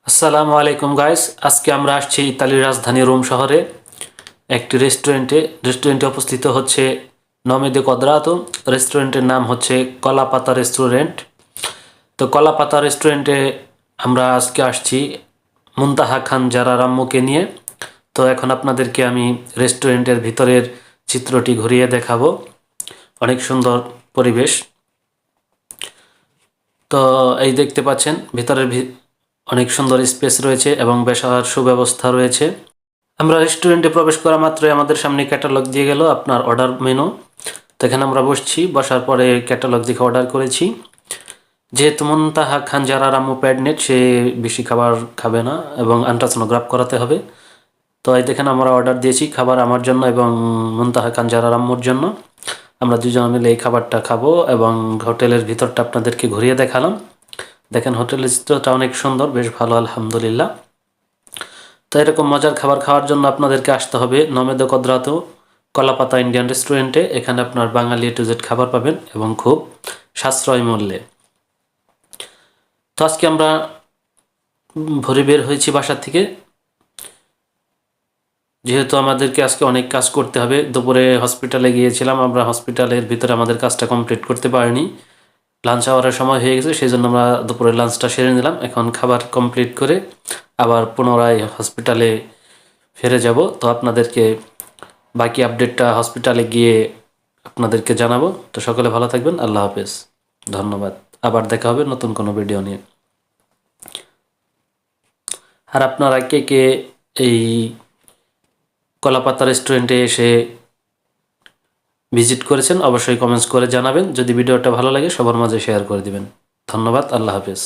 আসসালামু আলাইকুম গাইস, আজকে আমরা আসছি ইতালির রাজধানী রোম শহরে একটি রেস্টুরেন্টে অবস্থিত হচ্ছে নমে দে কোদ্রাতো। রেস্টুরেন্টের নাম হচ্ছে কলাপাতা রেস্টুরেন্ট। তো কলাপাতা রেস্টুরেন্টে আমরা আজকে আসছি মুনতাহা খান জারার আম্মুকে নিয়ে। তো এখন আপনাদেরকে আমি রেস্টুরেন্টের ভিতরের চিত্রটি ঘুরিয়ে দেখাবো। অনেক সুন্দর পরিবেশ। তো এই দেখতে পাচ্ছেন ভিতরের অনেক সুন্দর স্পেস রয়েছে এবং বেশার সুব্যবস্থা রয়েছে। আমরা রেস্টুরেন্টে প্রবেশ করা মাত্রই আমাদের সামনে ক্যাটালগ দিয়ে গেল আপনার অর্ডার মেনু। তো এখানে আমরা বসছি, বসার পরে ক্যাটালগ দেখে অর্ডার করেছি। যেহেতু মুনতাহা খান জারার আম্মু প্রেগনেন্ট, সে বেশি খাবার খাবে না এবং আল্ট্রাসোনোগ্রাফ করাতে হবে। তো এই দেখেন আমরা অর্ডার দিয়েছি খাবার আমার জন্য এবং মুনতাহা খান জারার আম্মুর জন্য। আমরা দুজন মিলে এই খাবারটা খাবো এবং হোটেলের ভিতরটা আপনাদেরকে ঘুরিয়ে দেখালাম। দেখেন হোটেলের চিত্রটা অনেক সুন্দর, বেশ ভালো আলহামদুলিল্লাহ। তো এরকম মজার খাবার খাওয়ার জন্য আপনাদেরকে আসতে হবে নমে দে কোদ্রাতো কলাপাতা ইন্ডিয়ান রেস্টুরেন্টে। এখানে আপনার বাঙালি টু জেড খাবার পাবেন এবং খুব সাশ্রয় মূল্যে। তো আজকে আমরা ভোরে বের হয়েছি বাসা থেকে, যেহেতু আমাদেরকে আজকে অনেক কাজ করতে হবে। দুপুরে হসপিটালে গিয়েছিলাম, আমরা হসপিটালের ভিতরে আমাদের কাজটা কমপ্লিট করতে পারিনি। লাঞ্চ আওয়ারের সময় হয়ে গেছে, সেই জন্য আমরা দুপুরে লাঞ্চটা সেরে নিলাম। এখন খাবার কমপ্লিট করে আবার পুনরায় হসপিটালে ফিরে যাব। তো আপনাদেরকে বাকি আপডেটটা হসপিটালে গিয়ে আপনাদেরকে জানাবো। তো সকলে ভালো থাকবেন, আল্লাহ হাফেজ, ধন্যবাদ। আবার দেখা হবে নতুন কোনো ভিডিও নিয়ে। আর আপনারা কে কে এই কলাপাতা রেস্টুরেন্টে এসে ভিজিট করেছেন অবশ্যই কমেন্টস করে জানাবেন। যদি ভিডিওটা ভালো লাগে সবার মাঝে শেয়ার করে দিবেন। ধন্যবাদ, আল্লাহ হাফেজ।